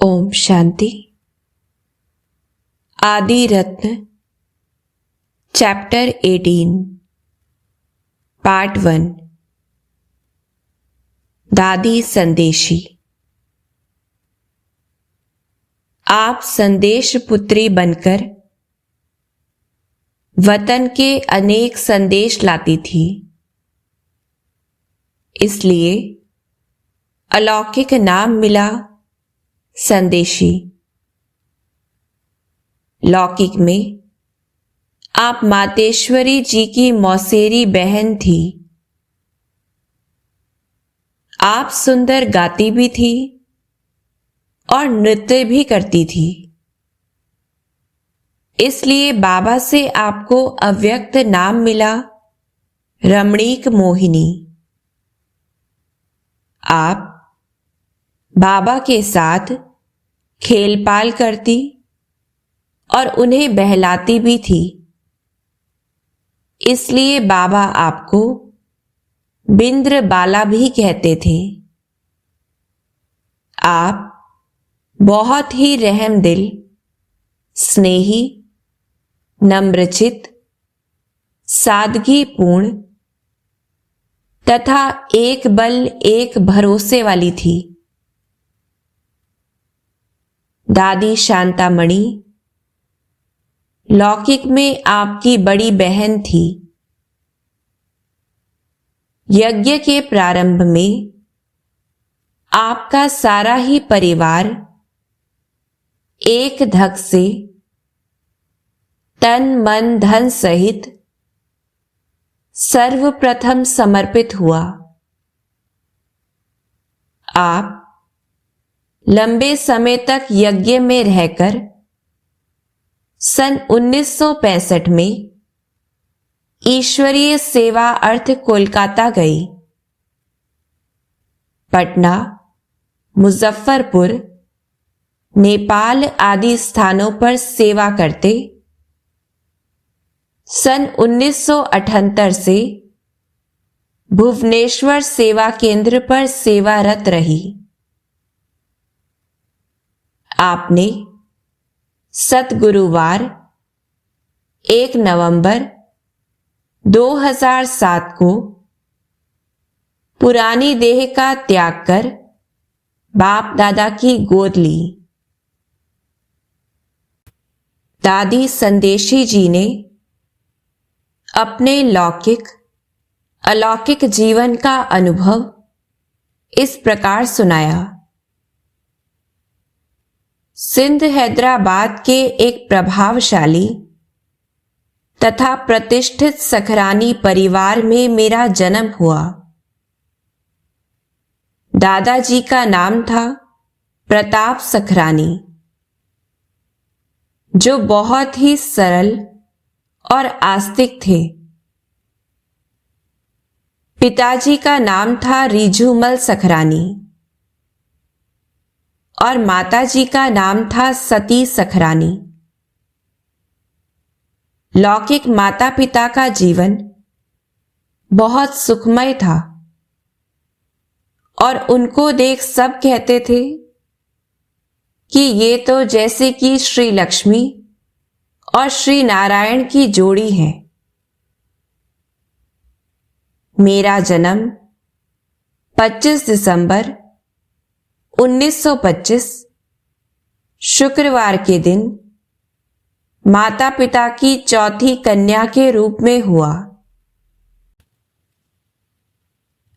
ओम शांति। आदि रत्न chapter 18 part 1। दादी संदेशी। आप संदेश पुत्री बनकर वतन के अनेक संदेश लाती थी, इसलिए अलौकिक नाम मिला संदेशी। लौकिक में आप मातेश्वरी जी की मौसेरी बहन थी। आप सुंदर गाती भी थी और नृत्य भी करती थी, इसलिए बाबा से आपको अव्यक्त नाम मिला रमणीक मोहिनी। आप बाबा के साथ खेलपाल करती और उन्हें बहलाती भी थी, इसलिए बाबा आपको बिंद्र बाला भी कहते थे। आप बहुत ही रहमदिल, स्नेही, नम्रचित, सादगीपूर्ण तथा एक बल एक भरोसे वाली थी। दादी शांतामणि लौकिक में आपकी बड़ी बहन थी। यज्ञ के प्रारंभ में आपका सारा ही परिवार एक धक से तन मन धन सहित सर्वप्रथम समर्पित हुआ। आप लंबे समय तक यज्ञ में रहकर सन 1965 में ईश्वरीय सेवा अर्थ कोलकाता गई। पटना, मुजफ्फरपुर, नेपाल आदि स्थानों पर सेवा करते सन 1978 से भुवनेश्वर सेवा केंद्र पर सेवारत रही। आपने सतगुरुवार 1 नवंबर 2007 को पुरानी देह का त्याग कर बाप दादा की गोद ली। दादी संदेशी जी ने अपने लौकिक अलौकिक जीवन का अनुभव इस प्रकार सुनाया। सिंध हैदराबाद के एक प्रभावशाली तथा प्रतिष्ठित सखरानी परिवार में मेरा जन्म हुआ। दादाजी का नाम था प्रताप सखरानी, जो बहुत ही सरल और आस्तिक थे। पिताजी का नाम था रिझुमल सखरानी और माताजी का नाम था सती सखरानी। लौकिक माता पिता का जीवन बहुत सुखमय था और उनको देख सब कहते थे कि ये तो जैसे कि श्री लक्ष्मी और श्री नारायण की जोड़ी है। मेरा जन्म 25 दिसंबर 1925 शुक्रवार के दिन माता पिता की चौथी कन्या के रूप में हुआ।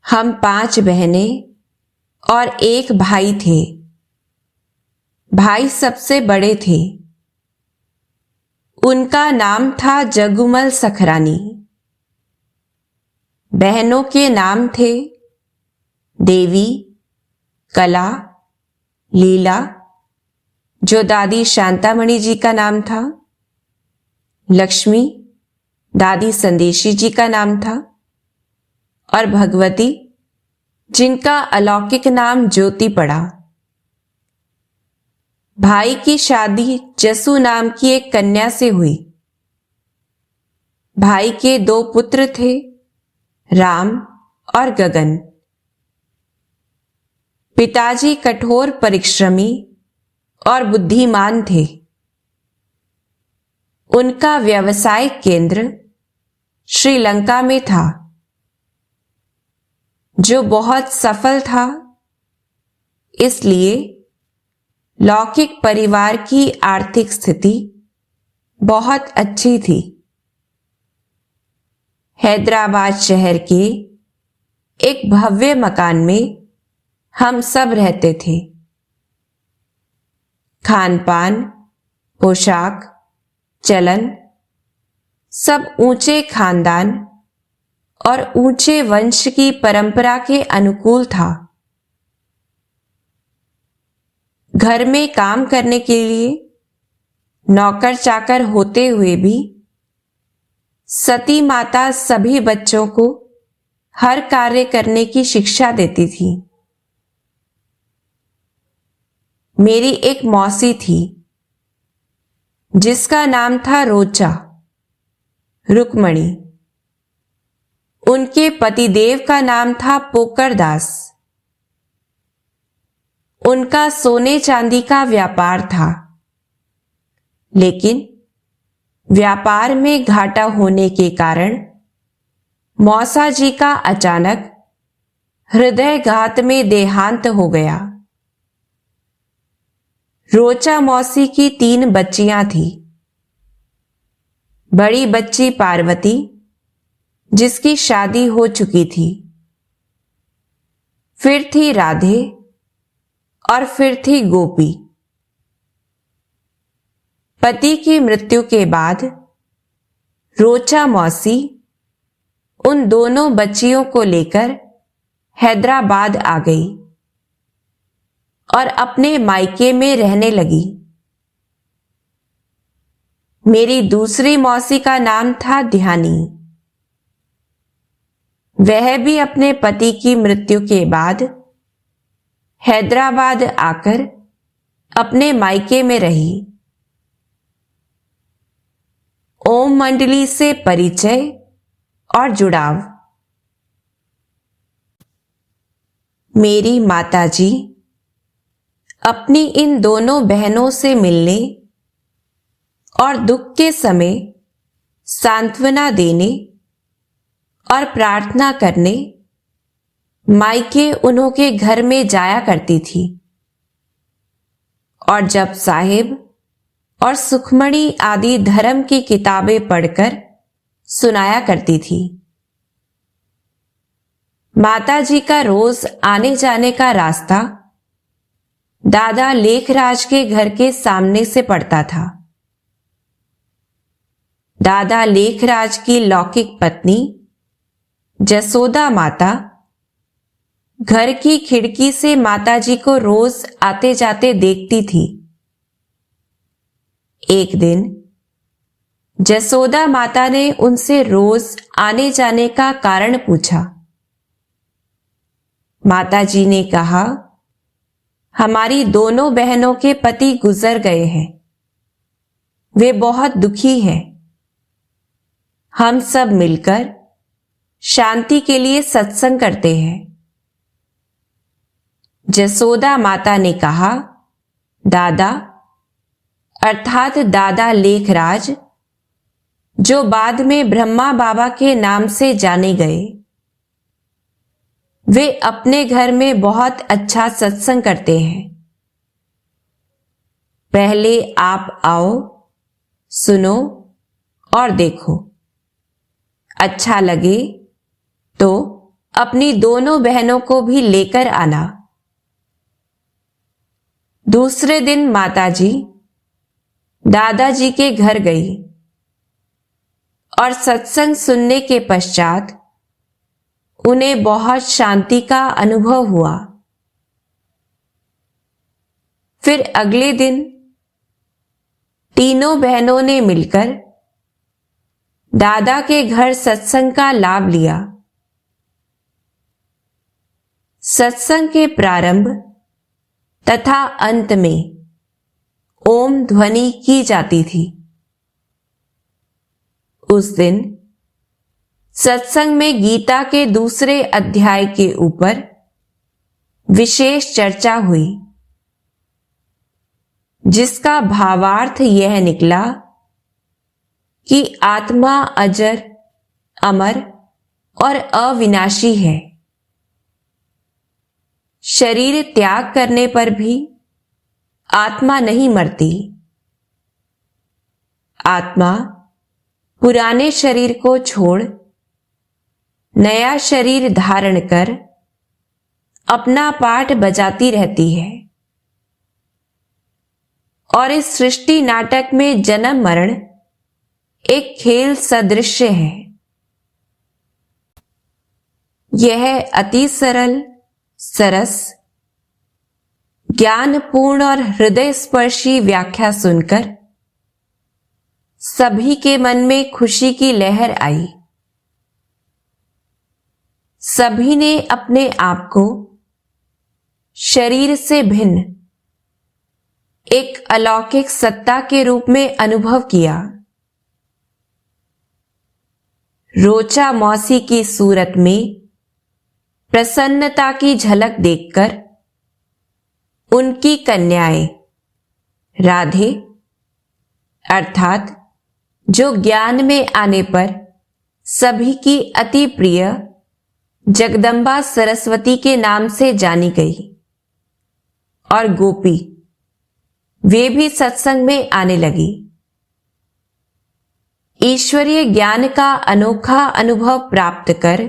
हम 5 बहनें और एक भाई थे। भाई सबसे बड़े थे। उनका नाम था जगुमल सखरानी। बहनों के नाम थे देवी, कला, लीला, जो दादी शांतामणि जी का नाम था, लक्ष्मी, दादी संदेशी जी का नाम था, और भगवती, जिनका अलौकिक नाम ज्योति पड़ा। भाई की शादी जसू नाम की एक कन्या से हुई। भाई के 2 पुत्र थे, राम और गगन। पिताजी कठोर परिश्रमी और बुद्धिमान थे। उनका व्यावसायिक केंद्र श्रीलंका में था, जो बहुत सफल था। इसलिए लौकिक परिवार की आर्थिक स्थिति बहुत अच्छी थी। हैदराबाद शहर के एक भव्य मकान में हम सब रहते थे। खान पान, पोशाक, चलन सब ऊंचे खानदान और ऊंचे वंश की परंपरा के अनुकूल था। घर में काम करने के लिए नौकर चाकर होते हुए भी सती माता सभी बच्चों को हर कार्य करने की शिक्षा देती थी। मेरी एक मौसी थी, जिसका नाम था रोचा, रुक्मणी। उनके पतिदेव का नाम था पोकरदास। उनका सोने चांदी का व्यापार था, लेकिन व्यापार में घाटा होने के कारण मौसा जी का अचानक हृदयघात में देहांत हो गया। रोचा मौसी की 3 बच्चियां थी। बड़ी बच्ची पार्वती, जिसकी शादी हो चुकी थी, फिर थी राधे और फिर थी गोपी। पति की मृत्यु के बाद रोचा मौसी उन दोनों बच्चियों को लेकर हैदराबाद आ गई और अपने मायके में रहने लगी। मेरी दूसरी मौसी का नाम था ध्यानी। वह भी अपने पति की मृत्यु के बाद हैदराबाद आकर अपने मायके में रही। ओम मंडली से परिचय और जुड़ाव। मेरी माताजी अपनी इन दोनों बहनों से मिलने और दुख के समय सांत्वना देने और प्रार्थना करने मायके उन्हों के घर में जाया करती थी। और जब साहिब और सुखमणी आदि धर्म की किताबें पढ़कर सुनाया करती थी। माताजी का रोज आने जाने का रास्ता दादा लेखराज के घर के सामने से पड़ता था। दादा लेखराज की लौकिक पत्नी जसोदा माता घर की खिड़की से माताजी को रोज आते जाते देखती थी। एक दिन जसोदा माता ने उनसे रोज आने जाने का कारण पूछा। माताजी ने कहा, हमारी दोनों बहनों के पति गुजर गए हैं। वे बहुत दुखी हैं। हम सब मिलकर शांति के लिए सत्संग करते हैं। जसोदा माता ने कहा, दादा अर्थात दादा लेखराज, जो बाद में ब्रह्मा बाबा के नाम से जाने गए, वे अपने घर में बहुत अच्छा सत्संग करते हैं। पहले आप आओ, सुनो और देखो। अच्छा लगे तो अपनी दोनों बहनों को भी लेकर आना। दूसरे दिन माताजी दादाजी के घर गई और सत्संग सुनने के पश्चात उन्हें बहुत शांति का अनुभव हुआ। फिर अगले दिन तीनों बहनों ने मिलकर दादा के घर सत्संग का लाभ लिया। सत्संग के प्रारंभ तथा अंत में ओम ध्वनि की जाती थी। उस दिन सत्संग में गीता के दूसरे अध्याय के ऊपर विशेष चर्चा हुई। जिसका भावार्थ यह निकला कि आत्मा अजर, अमर और अविनाशी है। शरीर त्याग करने पर भी आत्मा नहीं मरती। आत्मा पुराने शरीर को छोड़ नया शरीर धारण कर अपना पाठ बजाती रहती है और इस सृष्टि नाटक में जन्म मरण एक खेल सदृश है। यह अति सरल, सरस, ज्ञानपूर्ण और हृदय स्पर्शी व्याख्या सुनकर सभी के मन में खुशी की लहर आई। सभी ने अपने आप को शरीर से भिन्न एक अलौकिक सत्ता के रूप में अनुभव किया। रोचा मौसी की सूरत में प्रसन्नता की झलक देखकर उनकी कन्याएं राधे अर्थात जो ज्ञान में आने पर सभी की अति प्रिय जगदम्बा सरस्वती के नाम से जानी गई, और गोपी वे भी सत्संग में आने लगी। ईश्वरीय ज्ञान का अनोखा अनुभव प्राप्त कर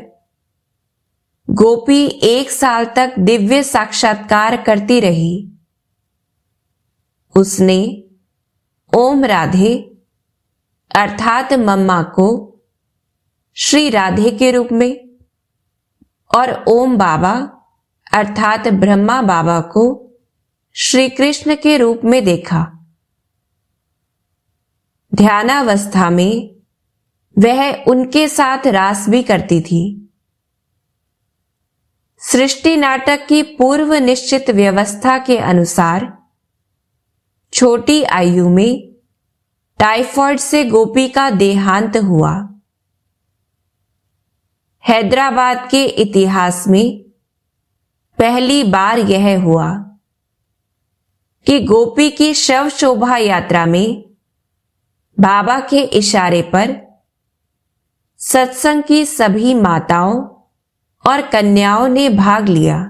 गोपी 1 साल तक दिव्य साक्षात्कार करती रही। उसने ओम राधे अर्थात मम्मा को श्री राधे के रूप में और ओम बाबा अर्थात ब्रह्मा बाबा को श्री कृष्ण के रूप में देखा। ध्यानावस्था में वह उनके साथ रास भी करती थी। सृष्टि नाटक की पूर्व निश्चित व्यवस्था के अनुसार छोटी आयु में टाइफॉइड से गोपी का देहांत हुआ। हैदराबाद के इतिहास में पहली बार यह हुआ कि गोपी की शव शोभा यात्रा में बाबा के इशारे पर सत्संग की सभी माताओं और कन्याओं ने भाग लिया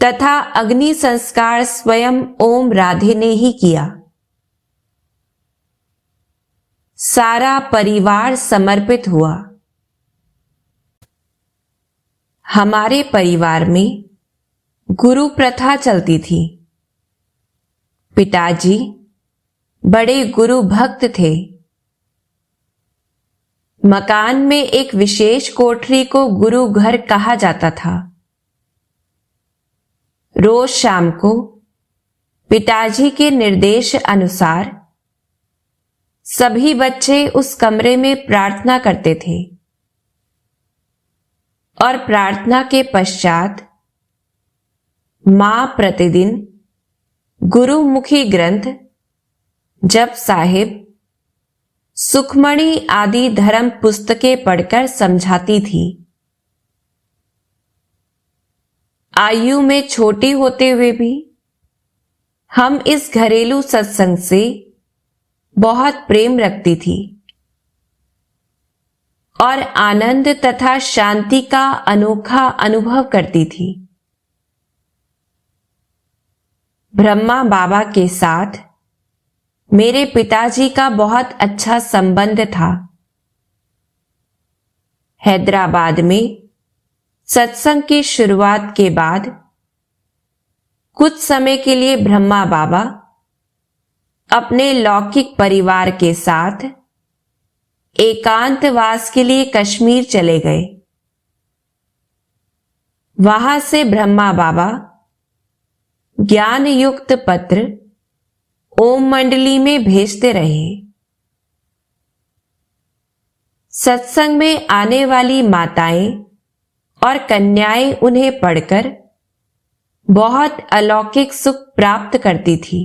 तथा अग्नि संस्कार स्वयं ओम राधे ने ही किया। सारा परिवार समर्पित हुआ। हमारे परिवार में गुरु प्रथा चलती थी। पिताजी बड़े गुरु भक्त थे। मकान में एक विशेष कोठरी को गुरु घर कहा जाता था। रोज शाम को पिताजी के निर्देश अनुसार सभी बच्चे उस कमरे में प्रार्थना करते थे और प्रार्थना के पश्चात मां प्रतिदिन गुरुमुखी ग्रंथ, जप साहिब, सुखमणि आदि धर्म पुस्तकें पढ़कर समझाती थी। आयु में छोटी होते हुए भी हम इस घरेलू सत्संग से बहुत प्रेम रखती थी और आनंद तथा शांति का अनोखा अनुभव करती थी। ब्रह्मा बाबा के साथ मेरे पिताजी का बहुत अच्छा संबंध था। हैदराबाद में सत्संग की शुरुआत के बाद कुछ समय के लिए ब्रह्मा बाबा अपने लौकिक परिवार के साथ एकांतवास के लिए कश्मीर चले गए। वहां से ब्रह्मा बाबा ज्ञान युक्त पत्र ओम मंडली में भेजते रहे। सत्संग में आने वाली माताएं और कन्याएं उन्हें पढ़कर बहुत अलौकिक सुख प्राप्त करती थी।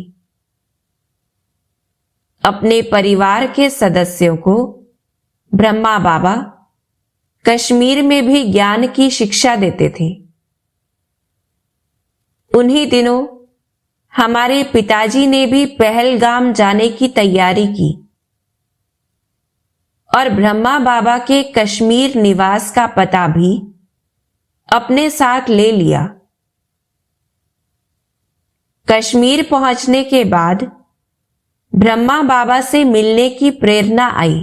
अपने परिवार के सदस्यों को ब्रह्मा बाबा कश्मीर में भी ज्ञान की शिक्षा देते थे। उन्हीं दिनों हमारे पिताजी ने भी पहलगाम जाने की तैयारी की और ब्रह्मा बाबा के कश्मीर निवास का पता भी अपने साथ ले लिया। कश्मीर पहुंचने के बाद ब्रह्मा बाबा से मिलने की प्रेरणा आई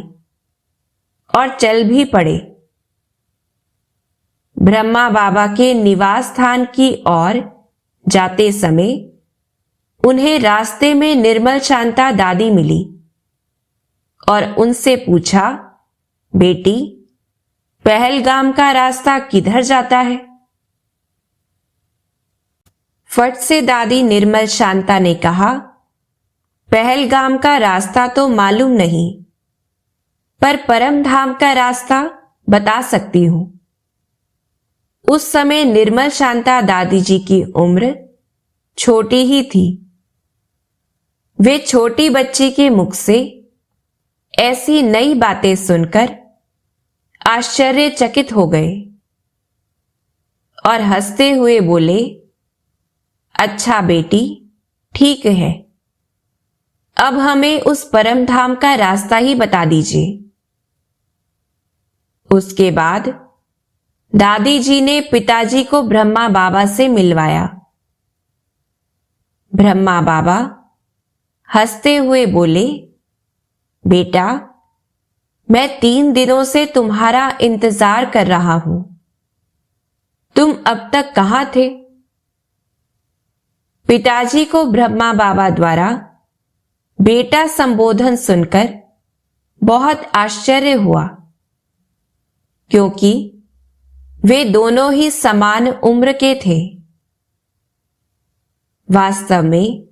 और चल भी पड़े। ब्रह्मा बाबा के निवास स्थान की ओर जाते समय उन्हें रास्ते में निर्मल शांता दादी मिली और उनसे पूछा, बेटी, पहलगाम का रास्ता किधर जाता है? फट से दादी निर्मल शांता ने कहा, पहलगाम का रास्ता तो मालूम नहीं, पर परम धाम का रास्ता बता सकती हूं। उस समय निर्मल शांता दादी जी की उम्र छोटी ही थी। वे छोटी बच्ची के मुख से ऐसी नई बातें सुनकर आश्चर्यचकित हो गए और हंसते हुए बोले, अच्छा बेटी, ठीक है, अब हमें उस परम धाम का रास्ता ही बता दीजिए। उसके बाद दादी जी ने पिताजी को ब्रह्मा बाबा से मिलवाया। ब्रह्मा बाबा हंसते हुए बोले, बेटा, मैं 3 दिनों से तुम्हारा इंतजार कर रहा हूं। तुम अब तक कहां थे? पिताजी को ब्रह्मा बाबा द्वारा बेटा संबोधन सुनकर बहुत आश्चर्य हुआ, क्योंकि वे दोनों ही समान उम्र के थे। वास्तव में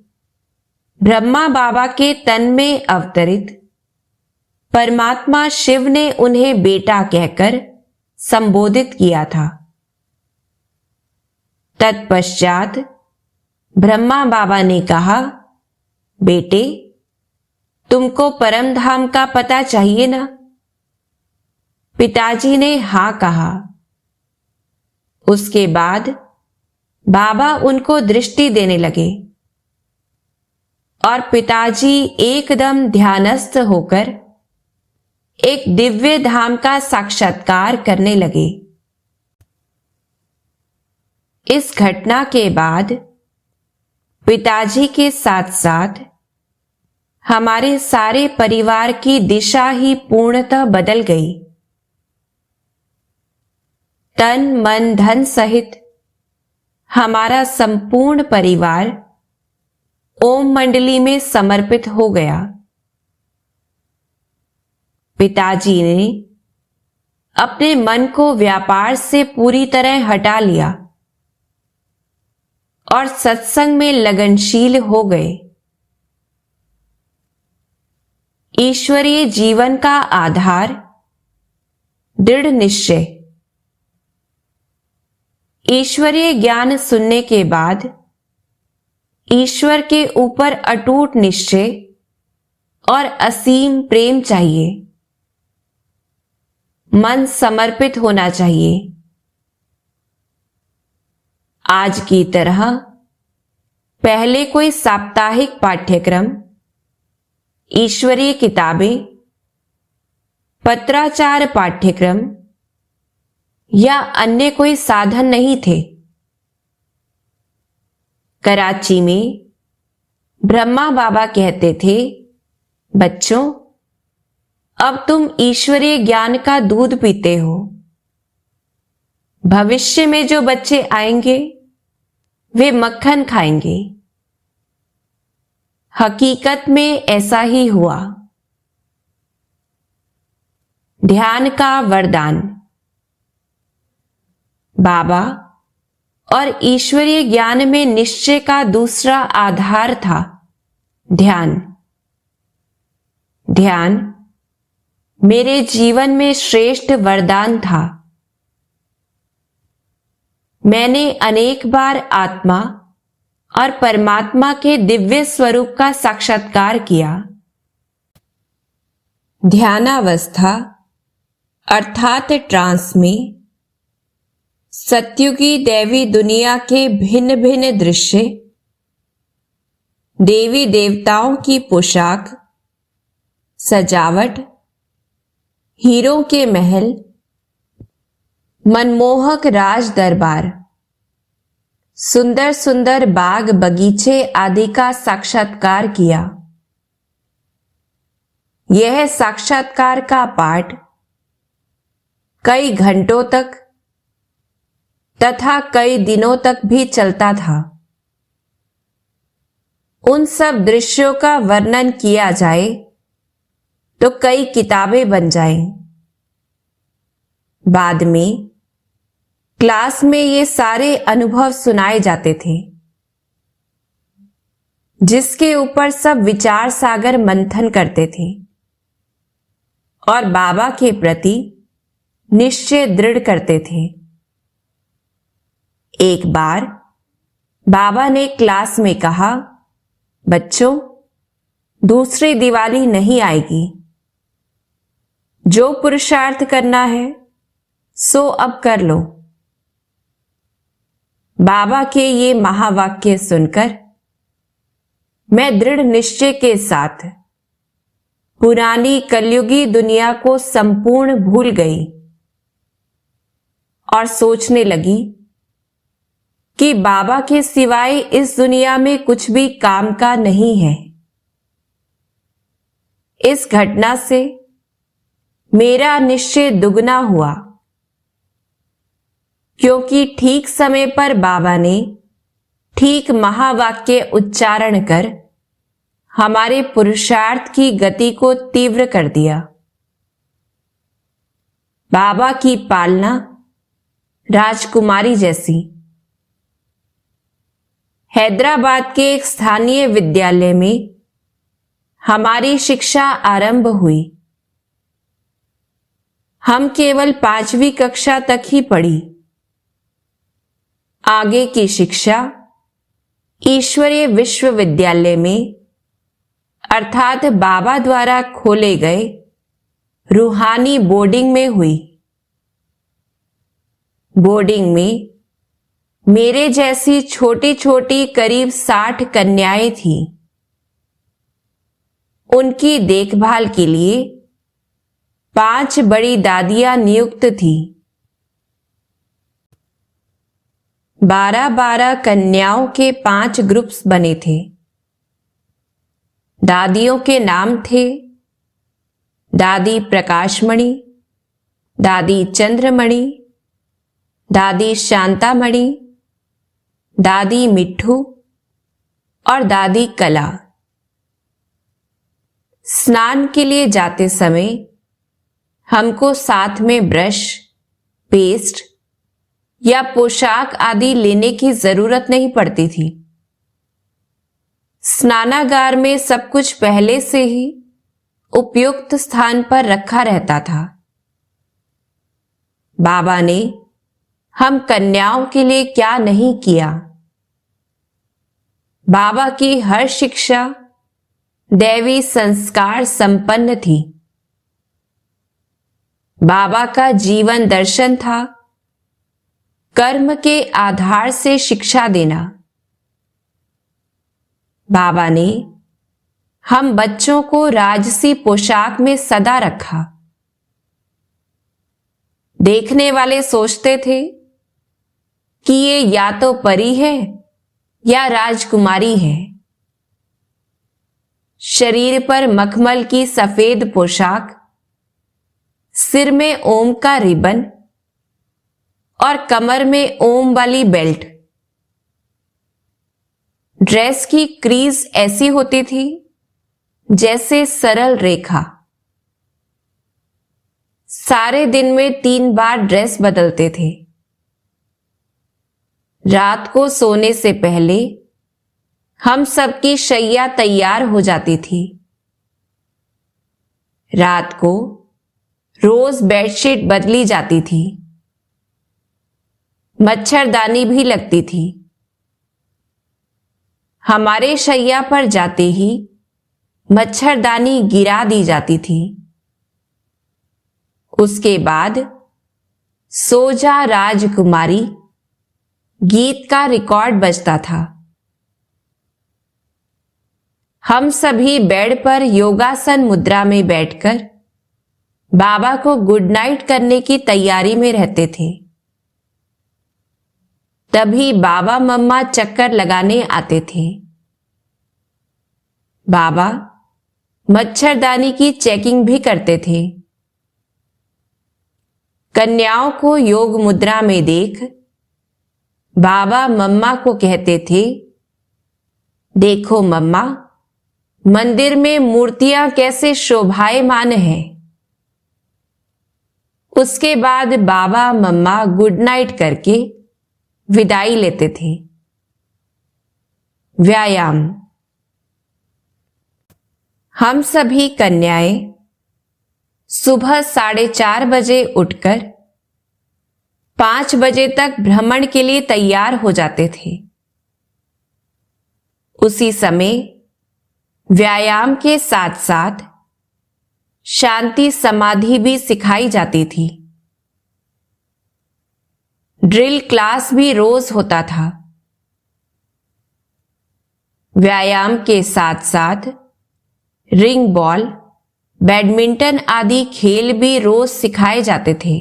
ब्रह्मा बाबा के तन में अवतरित परमात्मा शिव ने उन्हें बेटा कहकर संबोधित किया था। तत्पश्चात ब्रह्मा बाबा ने कहा, बेटे, तुमको परम धाम का पता चाहिए ना? पिताजी ने हां कहा। उसके बाद बाबा उनको दृष्टि देने लगे और पिताजी एकदम ध्यानस्थ होकर एक दिव्य धाम का साक्षात्कार करने लगे। इस घटना के बाद पिताजी के साथ साथ हमारे सारे परिवार की दिशा ही पूर्णतः बदल गई। तन मन धन सहित हमारा संपूर्ण परिवार ओम मंडली में समर्पित हो गया। पिताजी ने अपने मन को व्यापार से पूरी तरह हटा लिया और सत्संग में लगनशील हो गए। ईश्वरीय जीवन का आधार दृढ़ निश्चय। ईश्वरीय ज्ञान सुनने के बाद ईश्वर के ऊपर अटूट निश्चय और असीम प्रेम चाहिए। मन समर्पित होना चाहिए। आज की तरह पहले कोई साप्ताहिक पाठ्यक्रम, ईश्वरीय किताबें, पत्राचार पाठ्यक्रम या अन्य कोई साधन नहीं थे। कराची में ब्रह्मा बाबा कहते थे, बच्चों, अब तुम ईश्वरीय ज्ञान का दूध पीते हो। भविष्य में जो बच्चे आएंगे वे मक्खन खाएंगे। हकीकत में ऐसा ही हुआ। ध्यान का वरदान। बाबा और ईश्वरीय ज्ञान में निश्चय का दूसरा आधार था ध्यान। ध्यान मेरे जीवन में श्रेष्ठ वरदान था। मैंने अनेक बार आत्मा और परमात्मा के दिव्य स्वरूप का साक्षात्कार किया। ध्यानावस्था अर्थात ट्रांस में सत्युगी दैवी दुनिया के भिन्न भिन्न दृश्य देवी देवताओं की पोशाक, सजावट, हीरों के महल, मनमोहक राज दरबार, सुंदर सुंदर बाग बगीचे आदि का साक्षात्कार किया। यह साक्षात्कार का पाठ कई घंटों तक तथा कई दिनों तक भी चलता था। उन सब दृश्यों का वर्णन किया जाए तो कई किताबें बन जाएं। बाद में क्लास में ये सारे अनुभव सुनाए जाते थे, जिसके ऊपर सब विचार सागर मंथन करते थे और बाबा के प्रति निश्चय दृढ़ करते थे। एक बार बाबा ने क्लास में कहा, बच्चों, दूसरी दिवाली नहीं आएगी। जो पुरुषार्थ करना है सो अब कर लो। बाबा के ये महावाक्य सुनकर मैं दृढ़ निश्चय के साथ पुरानी कलयुगी दुनिया को संपूर्ण भूल गई और सोचने लगी कि बाबा के सिवाय इस दुनिया में कुछ भी काम का नहीं है। इस घटना से मेरा निश्चय दुगना हुआ, क्योंकि ठीक समय पर बाबा ने ठीक महावाक्य उच्चारण कर हमारे पुरुषार्थ की गति को तीव्र कर दिया। बाबा की पालना राजकुमारी जैसी। हैदराबाद के एक स्थानीय विद्यालय में हमारी शिक्षा आरंभ हुई। हम केवल 5वीं कक्षा तक ही पढ़ी। आगे की शिक्षा ईश्वरीय विश्वविद्यालय में, अर्थात बाबा द्वारा खोले गए रूहानी बोर्डिंग में हुई। बोर्डिंग में मेरे जैसी छोटी छोटी करीब 60 कन्याएं थीं। उनकी देखभाल के लिए 5 बड़ी दादियां नियुक्त थीं। 12-12 कन्याओं के 5 ग्रुप्स बने थे। दादियों के नाम थे दादी प्रकाशमणि, दादी चंद्रमणि, दादी शांतामणि, दादी मिट्ठू और दादी कला। स्नान के लिए जाते समय हमको साथ में ब्रश, पेस्ट या पोशाक आदि लेने की जरूरत नहीं पड़ती थी। स्नानागार में सब कुछ पहले से ही उपयुक्त स्थान पर रखा रहता था। बाबा ने हम कन्याओं के लिए क्या नहीं किया। बाबा की हर शिक्षा दैवी संस्कार संपन्न थी। बाबा का जीवन दर्शन था कर्म के आधार से शिक्षा देना। बाबा ने हम बच्चों को राजसी पोशाक में सदा रखा। देखने वाले सोचते थे कि ये या तो परी है या राजकुमारी है। शरीर पर मखमल की सफेद पोशाक, सिर में ओम का रिबन और कमर में ओम वाली बेल्ट। ड्रेस की क्रीज ऐसी होती थी जैसे सरल रेखा। सारे दिन में 3 बार ड्रेस बदलते थे। रात को सोने से पहले हम सबकी शैया तैयार हो जाती थी। रात को रोज बेडशीट बदली जाती थी। मच्छरदानी भी लगती थी। हमारे शैया पर जाते ही मच्छरदानी गिरा दी जाती थी। उसके बाद सो जा राजकुमारी गीत का रिकॉर्ड बजता था। हम सभी बेड पर योगासन मुद्रा में बैठकर बाबा को गुड नाइट करने की तैयारी में रहते थे। तभी बाबा मम्मा चक्कर लगाने आते थे। बाबा मच्छरदानी की चेकिंग भी करते थे। कन्याओं को योग मुद्रा में देख बाबा मम्मा को कहते थे, देखो मम्मा, मंदिर में मूर्तियां कैसे शोभायमान हैं। उसके बाद बाबा मम्मा गुड नाइट करके विदाई लेते थे। व्यायाम। हम सभी कन्याएं सुबह 4:30 बजे उठकर 5 बजे तक भ्रमण के लिए तैयार हो जाते थे। उसी समय व्यायाम के साथ साथ शांति समाधि भी सिखाई जाती थी। ड्रिल क्लास भी रोज होता था। व्यायाम के साथ साथ रिंग बॉल, बैडमिंटन आदि खेल भी रोज सिखाए जाते थे।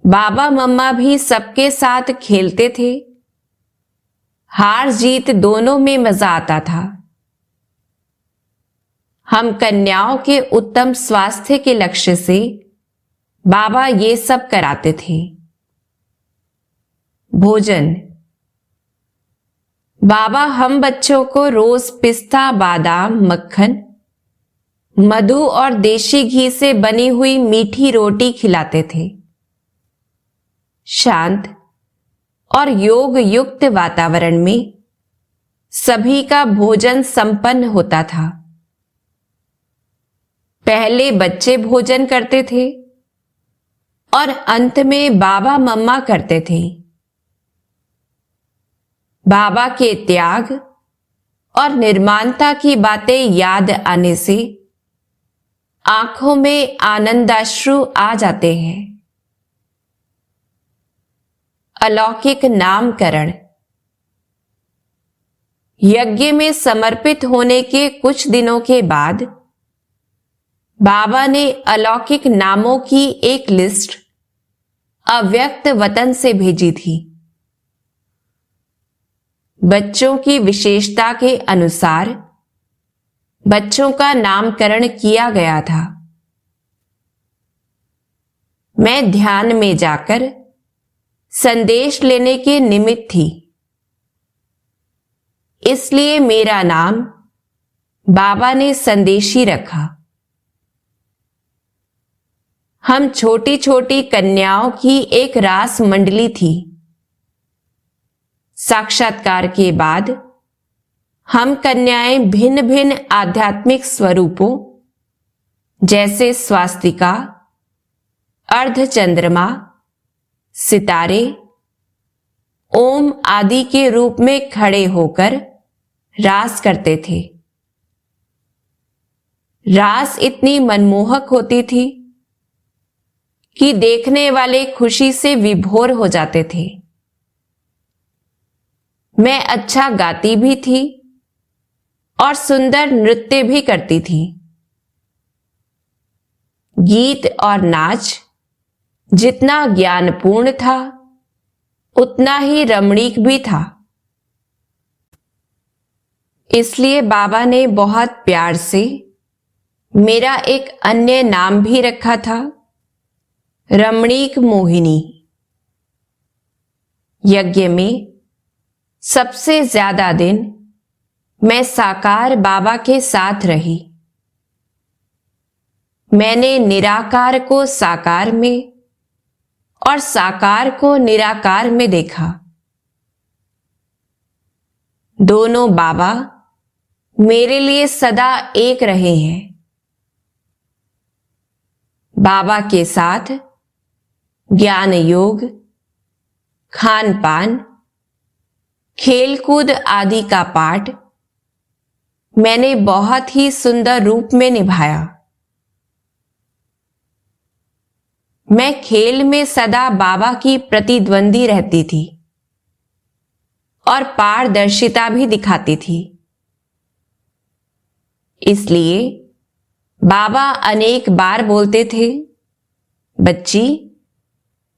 बाबा मम्मा भी सबके साथ खेलते थे। हार जीत दोनों में मजा आता था। हम कन्याओं के उत्तम स्वास्थ्य के लक्ष्य से बाबा ये सब कराते थे। भोजन। बाबा हम बच्चों को रोज पिस्ता, बादाम, मक्खन, मधु और देशी घी से बनी हुई मीठी रोटी खिलाते थे। शांत और योग युक्त वातावरण में सभी का भोजन संपन्न होता था। पहले बच्चे भोजन करते थे और अंत में बाबा मम्मा करते थे। बाबा के त्याग और निर्माणता की बातें याद आने से आंखों में आनंदाश्रु आ जाते हैं। अलौकिक नामकरण। यज्ञ में समर्पित होने के कुछ दिनों के बाद बाबा ने अलौकिक नामों की एक लिस्ट अव्यक्त वतन से भेजी थी। बच्चों की विशेषता के अनुसार बच्चों का नामकरण किया गया था। मैं ध्यान में जाकर संदेश लेने के निमित्त थी, इसलिए मेरा नाम बाबा ने संदेशी रखा। हम छोटी छोटी कन्याओं की एक रास मंडली थी। साक्षात्कार के बाद हम कन्याएं भिन्न भिन्न आध्यात्मिक स्वरूपों जैसे स्वास्तिका, अर्धचंद्रमा, सितारे, ओम आदि के रूप में खड़े होकर रास करते थे। रास इतनी मनमोहक होती थी कि देखने वाले खुशी से विभोर हो जाते थे। मैं अच्छा गाती भी थी और सुंदर नृत्य भी करती थी। गीत और नाच जितना ज्ञानपूर्ण था उतना ही रमणीक भी था। इसलिए बाबा ने बहुत प्यार से मेरा एक अन्य नाम भी रखा था, रमणीक मोहिनी। यज्ञ में सबसे ज्यादा दिन मैं साकार बाबा के साथ रही। मैंने निराकार को साकार में और साकार को निराकार में देखा। दोनों बाबा मेरे लिए सदा एक रहे हैं। बाबा के साथ ज्ञान योग, खान पान, खेलकूद आदि का पाठ मैंने बहुत ही सुंदर रूप में निभाया। मैं खेल में सदा बाबा की प्रतिद्वंदी रहती थी और पारदर्शिता भी दिखाती थी। इसलिए बाबा अनेक बार बोलते थे, बच्ची,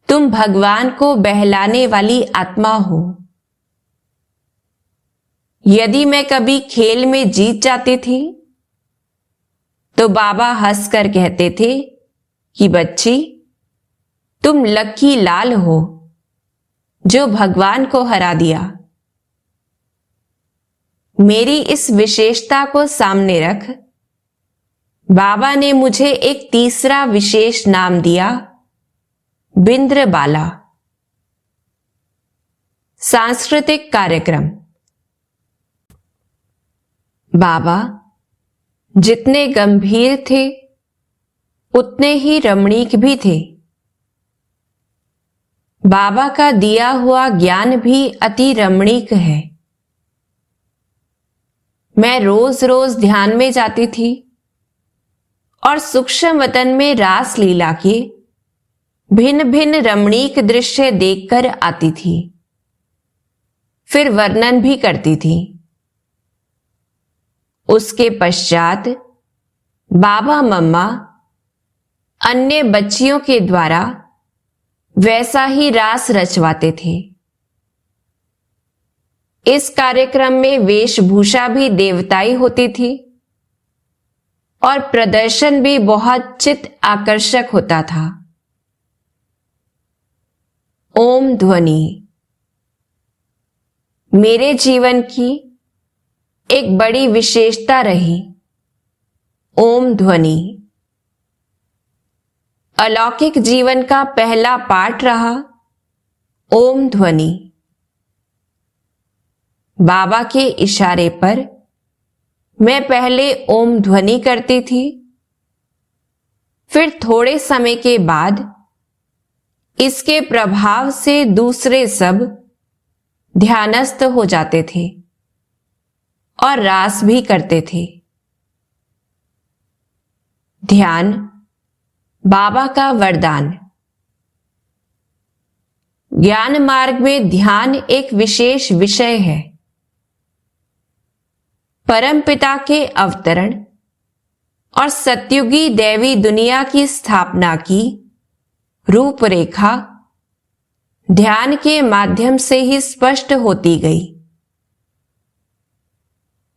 तुम भगवान को बहलाने वाली आत्मा हो। यदि मैं कभी खेल में जीत जाती थी तो बाबा हंसकर कहते थे कि बच्ची, तुम लकी लाल हो जो भगवान को हरा दिया। मेरी इस विशेषता को सामने रख बाबा ने मुझे एक तीसरा विशेष नाम दिया, बिंद्रबाला। सांस्कृतिक कार्यक्रम। बाबा जितने गंभीर थे उतने ही रमणीक भी थे। बाबा का दिया हुआ ज्ञान भी अति रमणीक है। मैं रोज रोज ध्यान में जाती थी और सूक्ष्म वतन में रास लीला के भिन्न भिन्न रमणीक दृश्य देखकर आती थी, फिर वर्णन भी करती थी। उसके पश्चात बाबा मम्मा अन्य बच्चियों के द्वारा वैसा ही रास रचवाते थे। इस कार्यक्रम में वेशभूषा भी देवताई होती थी और प्रदर्शन भी बहुत चित्त आकर्षक होता था। ओम ध्वनि मेरे जीवन की एक बड़ी विशेषता रही। ओम ध्वनि अलौकिक जीवन का पहला पाठ रहा। ओम ध्वनि बाबा के इशारे पर मैं पहले ओम ध्वनि करती थी, फिर थोड़े समय के बाद इसके प्रभाव से दूसरे सब ध्यानस्थ हो जाते थे और रास भी करते थे। ध्यान बाबा का वरदान। ज्ञान मार्ग में ध्यान एक विशेष विषय है। परमपिता के अवतरण और सत्युगी दैवी दुनिया की स्थापना की रूपरेखा ध्यान के माध्यम से ही स्पष्ट होती गई।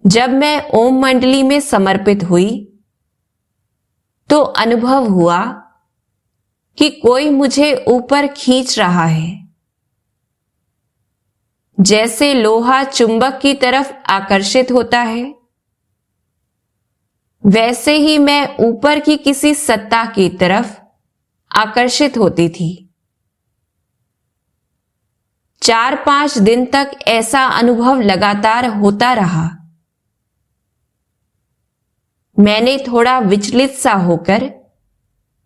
जब मैं ओम मंडली में समर्पित हुई तो अनुभव हुआ कि कोई मुझे ऊपर खींच रहा है। जैसे लोहा चुंबक की तरफ आकर्षित होता है, वैसे ही मैं ऊपर की किसी सत्ता की तरफ आकर्षित होती थी। 4-5 दिन तक ऐसा अनुभव लगातार होता रहा। मैंने थोड़ा विचलित सा होकर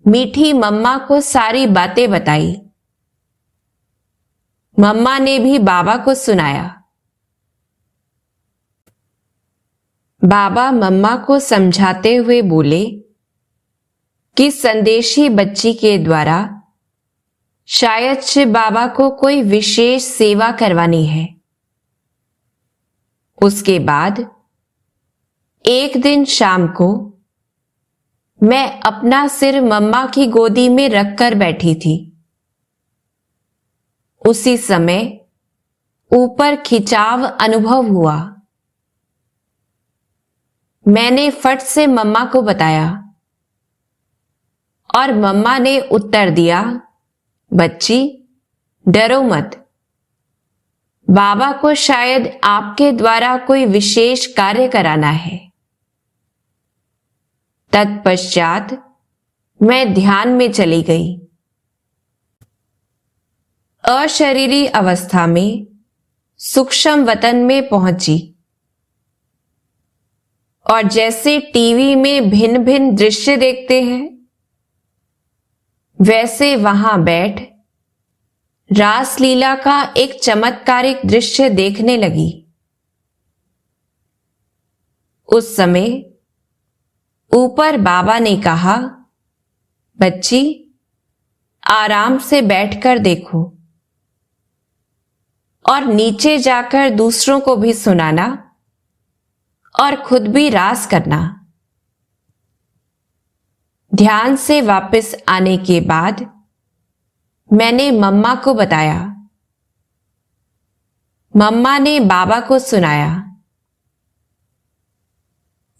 मीठी मम्मा को सारी बातें बताई। मम्मा ने भी बाबा को सुनाया। बाबा मम्मा को समझाते हुए बोले कि संदेशी बच्ची के द्वारा शायद शिव बाबा को कोई विशेष सेवा करवानी है। उसके बाद एक दिन शाम को मैं अपना सिर मम्मा की गोदी में रखकर बैठी थी। उसी समय ऊपर खिंचाव अनुभव हुआ। मैंने फट से मम्मा को बताया और मम्मा ने उत्तर दिया, बच्ची डरो मत, बाबा को शायद आपके द्वारा कोई विशेष कार्य कराना है। तत्पश्चात मैं ध्यान में चली गई। अशरीरी अवस्था में सूक्ष्म वतन में पहुंची और जैसे टीवी में भिन्न भिन्न दृश्य देखते हैं, वैसे वहां बैठ रासलीला का एक चमत्कारिक दृश्य देखने लगी। उस समय ऊपर बाबा ने कहा, बच्ची आराम से बैठकर देखो और नीचे जाकर दूसरों को भी सुनाना और खुद भी रास करना। ध्यान से वापस आने के बाद मैंने मम्मा को बताया। मम्मा ने बाबा को सुनाया।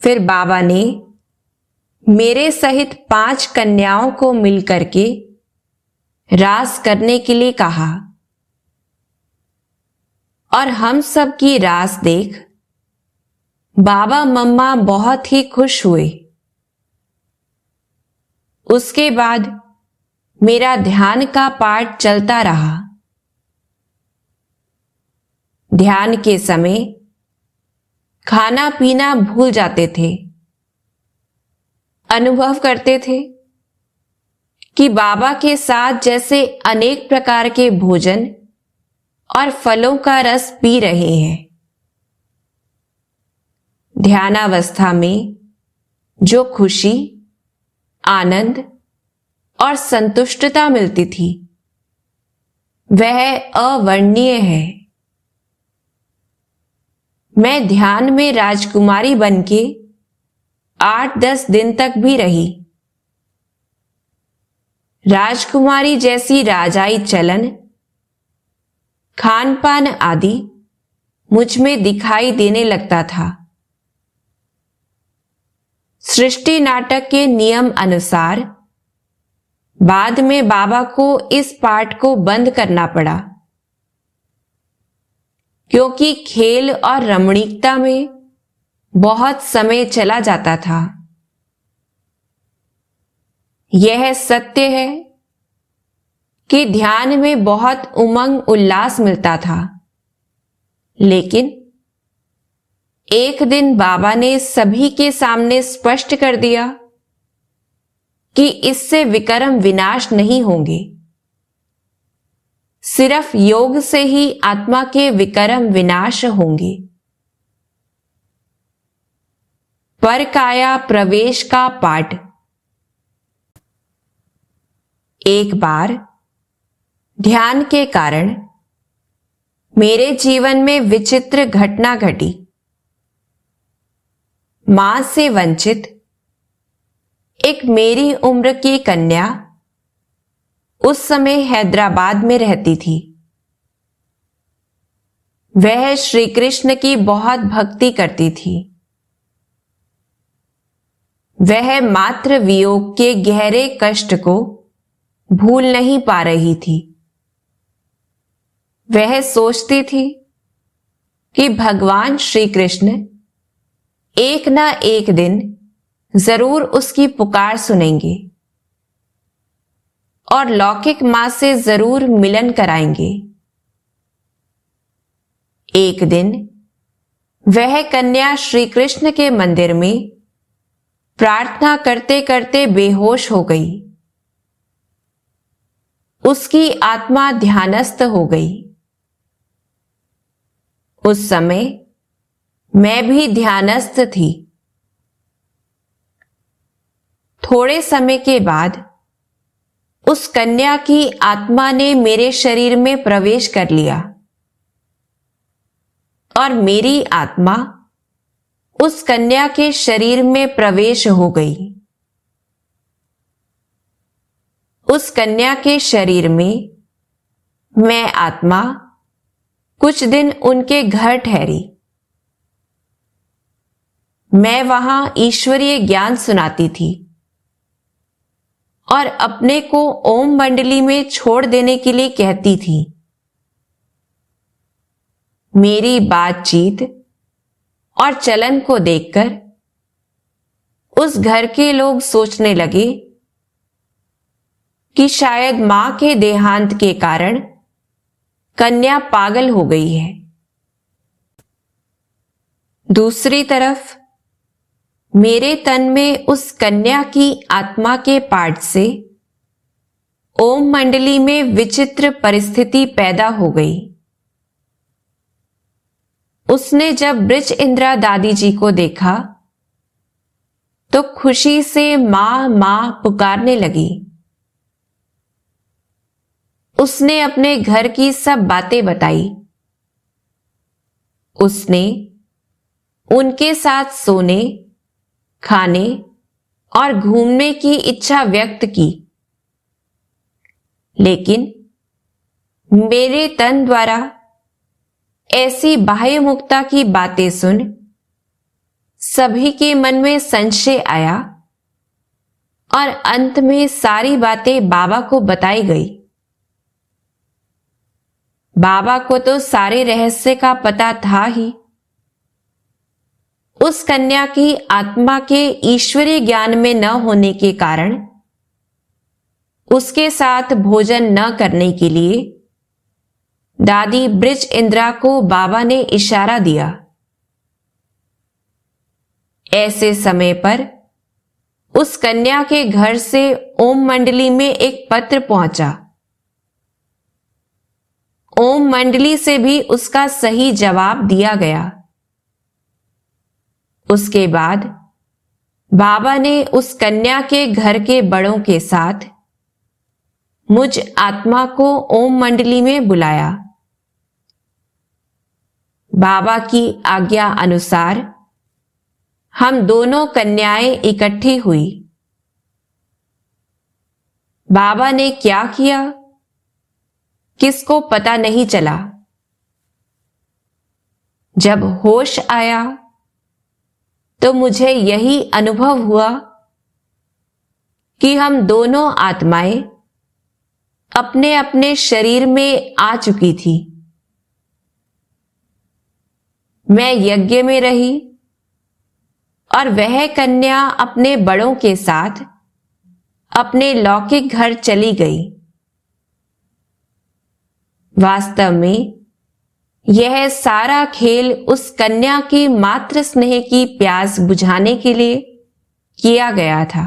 फिर बाबा ने मेरे सहित 5 कन्याओं को मिलकर के रास करने के लिए कहा और हम सब की रास देख बाबा मम्मा बहुत ही खुश हुए। उसके बाद मेरा ध्यान का पाठ चलता रहा। ध्यान के समय खाना पीना भूल जाते थे। अनुभव करते थे कि बाबा के साथ जैसे अनेक प्रकार के भोजन और फलों का रस पी रहे हैं। ध्यानावस्था में जो खुशी, आनंद और संतुष्टता मिलती थी वह अवर्णनीय है। मैं ध्यान में राजकुमारी बनके 8-10 दिन तक भी रही। राजकुमारी जैसी राजाई चलन, खान पान आदि मुझ में दिखाई देने लगता था। सृष्टि नाटक के नियम अनुसार बाद में बाबा को इस पाठ को बंद करना पड़ा, क्योंकि खेल और रमणीकता में बहुत समय चला जाता था। यह सत्य है कि ध्यान में बहुत उमंग उल्लास मिलता था, लेकिन एक दिन बाबा ने सभी के सामने स्पष्ट कर दिया कि इससे विकर्म विनाश नहीं होंगे। सिर्फ योग से ही आत्मा के विकर्म विनाश होंगे। परकाया प्रवेश का पाठ। एक बार ध्यान के कारण मेरे जीवन में विचित्र घटना घटी। मां से वंचित एक मेरी उम्र की कन्या उस समय हैदराबाद में रहती थी। वह श्री कृष्ण की बहुत भक्ति करती थी। वह मात्र वियोग के गहरे कष्ट को भूल नहीं पा रही थी। वह सोचती थी कि भगवान श्री कृष्ण एक ना एक दिन जरूर उसकी पुकार सुनेंगे और लौकिक मां से जरूर मिलन कराएंगे। एक दिन वह कन्या श्री कृष्ण के मंदिर में प्रार्थना करते करते बेहोश हो गई। उसकी आत्मा ध्यानस्थ हो गई। उस समय मैं भी ध्यानस्थ थी। थोड़े समय के बाद उस कन्या की आत्मा ने मेरे शरीर में प्रवेश कर लिया और मेरी आत्मा उस कन्या के शरीर में प्रवेश हो गई। उस कन्या के शरीर में मैं आत्मा कुछ दिन उनके घर ठहरी। मैं वहां ईश्वरीय ज्ञान सुनाती थी और अपने को ओम मंडली में छोड़ देने के लिए कहती थी। मेरी बातचीत और चलन को देखकर उस घर के लोग सोचने लगे कि शायद मां के देहांत के कारण कन्या पागल हो गई है। दूसरी तरफ मेरे तन में उस कन्या की आत्मा के पाठ से ओम मंडली में विचित्र परिस्थिति पैदा हो गई। उसने जब ब्रिज इंदिरा दादी जी को देखा तो खुशी से मां मां पुकारने लगी। उसने अपने घर की सब बातें बताई। उसने उनके साथ सोने, खाने और घूमने की इच्छा व्यक्त की, लेकिन मेरे तन द्वारा ऐसी बाह्यमुखता की बातें सुन सभी के मन में संशय आया और अंत में सारी बातें बाबा को बताई गई। बाबा को तो सारे रहस्य का पता था ही। उस कन्या की आत्मा के ईश्वरीय ज्ञान में न होने के कारण उसके साथ भोजन न करने के लिए दादी ब्रिज इंदिरा को बाबा ने इशारा दिया। ऐसे समय पर उस कन्या के घर से ओम मंडली में एक पत्र पहुंचा। ओम मंडली से भी उसका सही जवाब दिया गया। उसके बाद बाबा ने उस कन्या के घर के बड़ों के साथ मुझ आत्मा को ओम मंडली में बुलाया। बाबा की आज्ञा अनुसार हम दोनों कन्याएं इकट्ठी हुई। बाबा ने क्या किया, किसको पता नहीं चला। जब होश आया तो मुझे यही अनुभव हुआ कि हम दोनों आत्माएं अपने अपने शरीर में आ चुकी थी। मैं यज्ञ में रही और वह कन्या अपने बड़ों के साथ अपने लौकिक घर चली गई। वास्तव में यह सारा खेल उस कन्या की मात्र स्नेह की प्यास बुझाने के लिए किया गया था।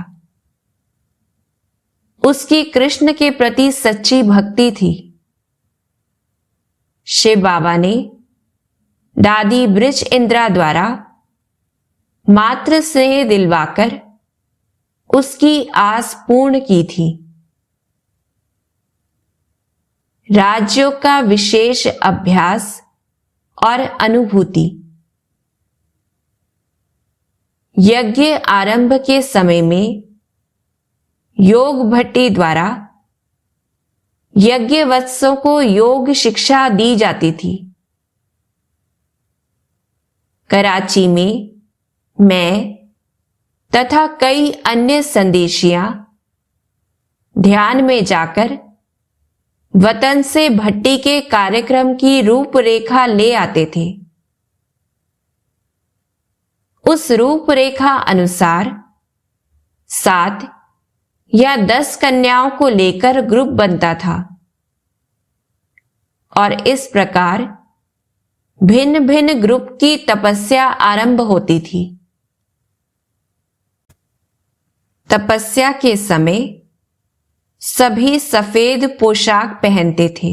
उसकी कृष्ण के प्रति सच्ची भक्ति थी। शिव बाबा ने दादी ब्रिज इंदिरा द्वारा मात्र स्नेह दिलवाकर उसकी आस पूर्ण की थी। राजयोग का विशेष अभ्यास और अनुभूति। यज्ञ आरंभ के समय में योग भट्टी द्वारा यज्ञवत्सों को योग शिक्षा दी जाती थी। कराची में मैं तथा कई अन्य संदेशियां ध्यान में जाकर वतन से भट्टी के कार्यक्रम की रूपरेखा ले आते थे। उस रूपरेखा अनुसार 7 या 10 कन्याओं को लेकर ग्रुप बनता था और इस प्रकार भिन्न भिन्न ग्रुप की तपस्या आरंभ होती थी। तपस्या के समय सभी सफेद पोशाक पहनते थे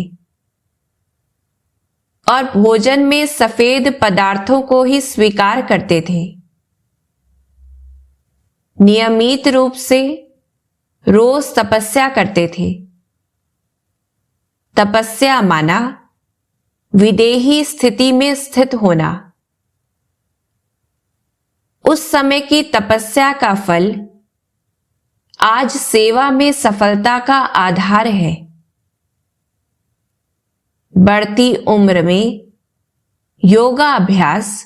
और भोजन में सफेद पदार्थों को ही स्वीकार करते थे। नियमित रूप से रोज तपस्या करते थे। तपस्या माना विदेही स्थिति में स्थित होना। उस समय की तपस्या का फल आज सेवा में सफलता का आधार है। बढ़ती उम्र में योगाभ्यास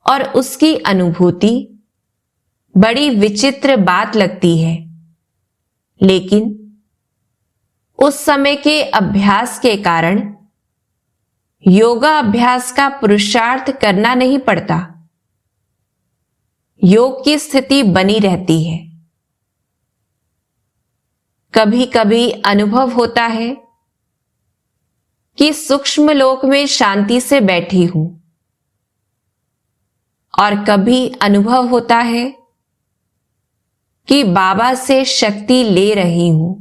और उसकी अनुभूति बड़ी विचित्र बात लगती है, लेकिन उस समय के अभ्यास के कारण योगा अभ्यास का पुरुषार्थ करना नहीं पड़ता। योग की स्थिति बनी रहती है। कभी कभी अनुभव होता है कि सूक्ष्म लोक में शांति से बैठी हूं और कभी अनुभव होता है कि बाबा से शक्ति ले रही हूं।